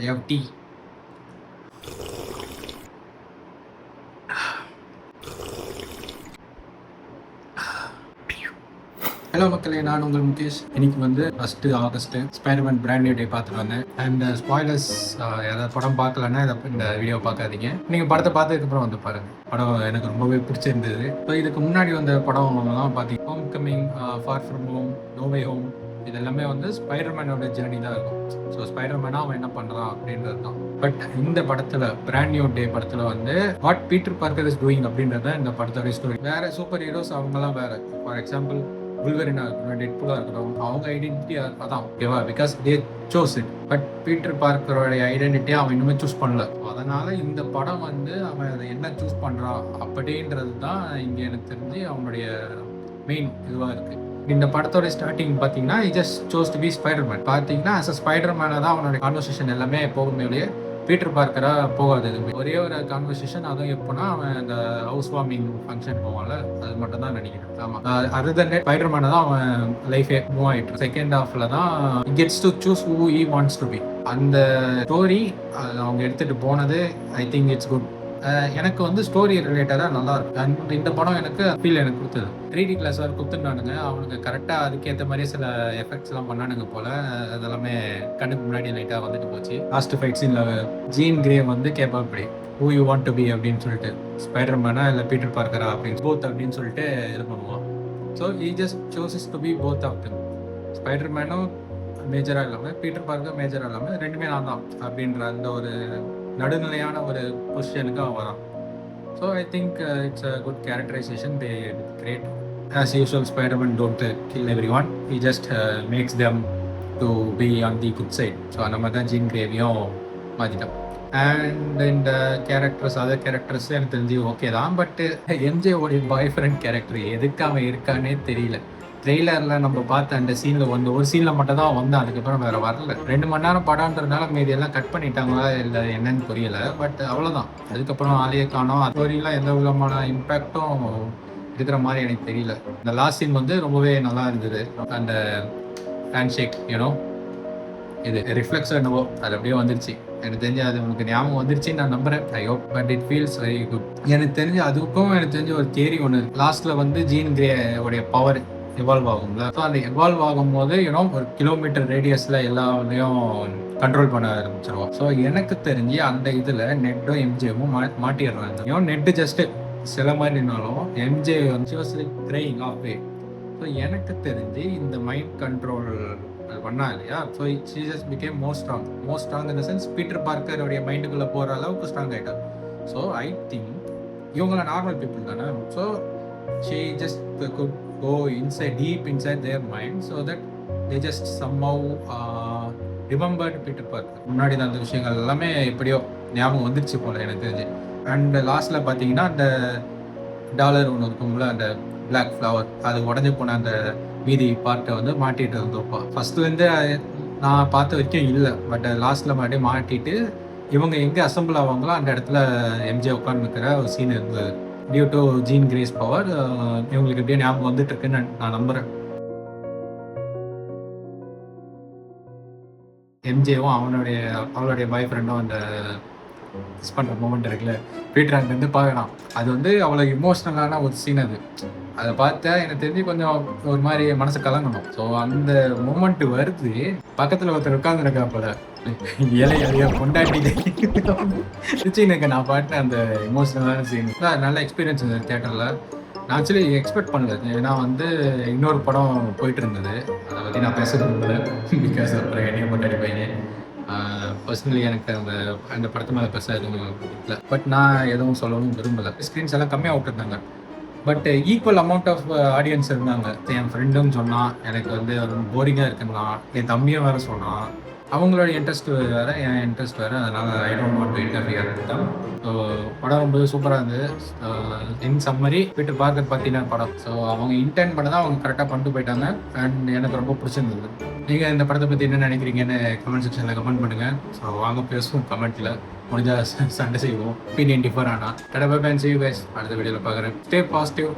I have tea. Hello மக்களே, நான் உங்கள் முகேஷ். இன்னைக்கு வந்து 1 August Spiderman brand new day பார்த்துட்டு வந்தேன். அண்ட் ஸ்பாய்லர்ஸ் ஏதாவது படம் பார்க்கலன்னா இந்த வீடியோ பார்க்காதீங்க. நீங்கள் படத்தை பார்த்ததுக்கப்புறம் வந்து பாருங்க. படம் எனக்கு ரொம்பவே பிடிச்சிருந்தது. ஸோ இதுக்கு முன்னாடி வந்த படம்லாம் பார்த்தீங்கன்னா home coming, far from home, no way home, இது எல்லாமே வந்து ஸ்பைடர்மேனோட ஜேர்னி தான் இருக்கும். ஸோ ஸ்பைடர்மேனாக அவன் என்ன பண்ணுறான் அப்படின்றது தான். பட் இந்த படத்தில் பிராண்ட் நியூ டே படத்தில் வந்து what Peter Parker is doing அப்படின்றத இந்த படத்தோட ஸ்டோரி. வேற சூப்பர் ஹீரோஸ் அவங்கலாம் வேற. ஃபார் எக்ஸாம்பிள் புல்வரினா இருக்கட்டும், டெட்பூலாக இருக்கட்டும், அவங்க ஐடென்டிட்டி அதான் ஓகேவா, because they chose it. But Peter பார்க்கரோட ஐடென்டிட்டியை அவன் இன்னுமே சூஸ் பண்ணல. அதனால இந்த படம் வந்து அவன் அதை என்ன சூஸ் பண்ணுறான் அப்படின்றது தான் இங்கே எனக்கு தெரிஞ்சு அவனுடைய மெயின் இதுவாக இருக்குது. இந்த படத்தோட ஸ்டார்டிங் பார்த்தீங்கன்னா just chose to be Spiderman. பார்த்தீங்கன்னா அஸ் அ ஸ்பைடர்மேனை தான் அவனோட கான்வர்சேஷன் எல்லாமே போகுமே ஒழிய பீட்டர் பார்க்கராக போகாது. எதுவுமே ஒரே ஒரு கான்வர்சேஷன், அதுவும் எப்போனா அவன் அந்த ஹவுஸ் வார்மிங் ஃபங்க்ஷன் போவான்ல, அது மட்டும் தான் நினைக்கிறேன். ஆமாம், அதர் தென் ஸ்பைடர்மேனை தான் அவன் லைஃபே மூவ் ஆகிட்டு. செகண்ட் ஹாஃப்ல தான் gets to choose who he wants to be. அந்த ஸ்டோரி அவங்க எடுத்துகிட்டு போனது ஐ திங்க் இட்ஸ் குட். எனக்கு வந்து ஸ்டோரி ரிலேட்டடாக நல்லா இருக்கு. இந்த படம் எனக்கு ஃபீல் எனக்கு கொடுத்தது. 3D கிளாஸ் வேறு கொடுத்துருந்தானுங்க. அவனுக்கு கரெக்டாக அதுக்கேற்ற மாதிரியே சில எஃபெக்ட்ஸ்லாம் பண்ணானுங்க போல். அதெல்லாமே கண்ணுக்கு முன்னாடி லைட்டாக வந்துட்டு போச்சு. லாஸ்ட் ஃபைட் சீனில் ஜீன் கிரே வந்து கேட்பா இப்படி who you want to be அப்படின்னு சொல்லிட்டு, ஸ்பைடர்மேனா இல்லை பீட்டர் பார்க்கரா அப்படின்னு போத் அப்படின்னு சொல்லிட்டு இது பண்ணுவான். So he just chooses to be both of them. ஸ்பைடர்மேனும் மேஜராக இல்லாமல் பீட்டர் பார்க்கர் மேஜராக இல்லாமல் ரெண்டுமே நான் தான் அப்படின்ற அந்த ஒரு நடுநிலையான ஒரு பொசிஷனுக்கு அவன் வரான். So I think it's a good characterization. They great. As usual Spiderman don't kill everyone, he just makes them to be on the good side. So அந்த மாதிரி தான் ஜீன் கிரேவியும் மாற்றிட்டான். அண்ட் இந்த கேரக்டர்ஸ், அதர் கேரக்டர்ஸ் எனக்கு தெரிஞ்சு okay தான். But எம்ஜேவோடைய பாய் ஃப்ரெண்ட் கேரக்டர் எதுக்கு அவன் இருக்கானே தெரியல. ட்ரெய்லரில் நம்ம பார்த்த அந்த சீனில் வந்து ஒரு சீனில் மட்டும் தான் வந்தான், அதுக்கப்புறம் வேறு வரல. 2 மணி நேரம் படம்ன்றதுனால மீதி எல்லாம் கட் பண்ணிட்டாங்களா இல்லை என்னன்னு புரியல. பட் அவ்வளோதான், அதுக்கப்புறம் ஆளையே காணோம். ஸ்டோரிலாம் எந்த விதமான இம்பேக்டும் இருக்கிற மாதிரி எனக்கு தெரியல. இந்த லாஸ்ட் சீன் வந்து ரொம்பவே நல்லா இருந்தது. அந்த ஹேண்ட் ஷேக் யூனோ, இது ரிஃப்ளெக்ஸோ என்னவோ அது அப்படியே வந்துருச்சு. எனக்கு தெரிஞ்சு அது உனக்கு ஞாபகம் வந்துருச்சுன்னு நான் நம்புறேன். I hope but it feels very good. எனக்கு தெரிஞ்சு அதுக்கும் எனக்கு தெரிஞ்ச ஒரு தியரி ஒன்று. லாஸ்ட்டில் வந்து ஜீன் கிரே உடைய பவர் எவால்வ் ஆகும்ல. ஸோ அந்த எவால்வ் ஆகும்போது ஒரு கிலோமீட்டர் ரேடியஸில் எல்லாத்தையும் கண்ட்ரோல் பண்ண ஆரம்பிச்சிருவோம். ஸோ எனக்கு தெரிஞ்சு அந்த இதில் நெட்டும் எம்ஜேவும் மாட்டிடுறாங்க. நெட்டு ஜஸ்ட்டு சில மாதிரினாலும் எம்ஜே வந்து கிரைங் ஆஃப் வே. ஸோ எனக்கு தெரிஞ்சு இந்த மைண்ட் கண்ட்ரோல் பண்ணா இல்லையா, so she just became more strong in the sense Peter பார்க்கருடைய மைண்டுக்குள்ளே போகிற அளவுக்கு ஸ்ட்ராங் ஆகிட்டார். ஸோ ஐ திங்க் இவங்களாம் நார்மல் பீப்புள் தானே. So she just could go deep inside their mind so that they just somehow remembered Peter Parker. முன்னாடி அந்த விஷயங்கள் எல்லாமே எப்படியோ ஞாபகம் வந்துருச்சு போல எனக்கு தெரிஞ்சு. அண்ட் லாஸ்ட்டில் பார்த்தீங்கன்னா அந்த டாலர் ஒன்று இருக்கும்ல, அந்த பிளாக் ஃப்ளவர், அது உடஞ்சி போன அந்த மீதி பார்ட்டை வந்து மாட்டிகிட்டு இருந்தோப்பா. ஃபஸ்ட்லேருந்து நான் பார்த்த வரைக்கும் இல்லை. பட் லாஸ்ட்டில் மறுபடியும் மாட்டிட்டு இவங்க எங்கே அசம்பிள் ஆவாங்களோ அந்த இடத்துல எம்ஜே உட்காந்துருக்கிற ஒரு சீன் இருந்தது. Due to Jean Grey's power இவங்களுக்கு எப்படியே ஞாபகம் வந்துட்டு இருக்குன்னு நான் நம்புறேன். எம்ஜேவும் அவளுடைய பாய் ஃப்ரெண்டும் அந்த மிஸ் பண்ணுற மூமெண்ட் இருக்குல்ல, பீட்டர் அங்கேருந்து பார்க்கலாம். அது வந்து அவ்வளோ இமோஷ்னலான ஒரு சீன். அதை பார்த்தா எனக்கு தெரிஞ்சு கொஞ்சம் ஒரு மாதிரி மனசு கலங்கணும். ஸோ அந்த மூமெண்ட் வருது, பக்கத்தில் ஒருத்தர் உட்காந்துருக்கா போல இலையா கொண்டாட்டி எனக்கு நான் பாட்டு அந்த இமோஷனலான சீன். நல்ல எக்ஸ்பீரியன்ஸ் இந்த தேட்டரில். நான் ஆக்சுவலி எக்ஸ்பெக்ட் பண்ணல. ஏன்னா வந்து இன்னொரு படம் போயிட்டு இருந்தது, அதை பற்றி நான் பேச விரும்பல. பிகாஸ் அப்புறம் என்னைய கொண்டாடி பையன் பர்சனலி எனக்கு அந்த படத்து மேலே பேச எதுவும் இல்லை. பட் நான் எதுவும் சொல்லவும் விரும்பலை. ஸ்க்ரீன்ஸ் எல்லாம் கம்மியாக விட்டுருந்தாங்க. But equal amount of audience இருந்தாங்க. என் ஃப்ரெண்டும் சொன்னான் எனக்கு வந்து போரிங்காக இருக்குன்னா, என் தம்பியும் வேறு சொன்னான். அவங்களோட இன்ட்ரெஸ்ட் வேறு, என் இன்ட்ரெஸ்ட் வேறு. அதனால் I don't want to interfere தான். ஸோ படம் ரொம்ப சூப்பராக இருந்தது. இன் சம்மரி பீட்டர் பார்க்கர் பற்றின படம். ஸோ அவங்க இன்டென்ட் பண்ண தான் அவங்க கரெக்டாக பண்ணிட்டு போயிட்டாங்க. அண்ட் எனக்கு ரொம்ப பிடிச்சிருந்தது. நீங்கள் இந்த படத்தை பற்றி என்ன நினைக்கிறீங்கன்னு கமெண்ட் செக்ஷனில் கமெண்ட் பண்ணுங்கள். ஸோ வாங்க பேசுவோம் கமெண்ட்டில். முடிஞ்சால் சண்டை செய்வோம். P94 ஆனால் tata bye bye, see you guys. அடுத்த வீடியோவில் பார்க்குறேன். Stay positive.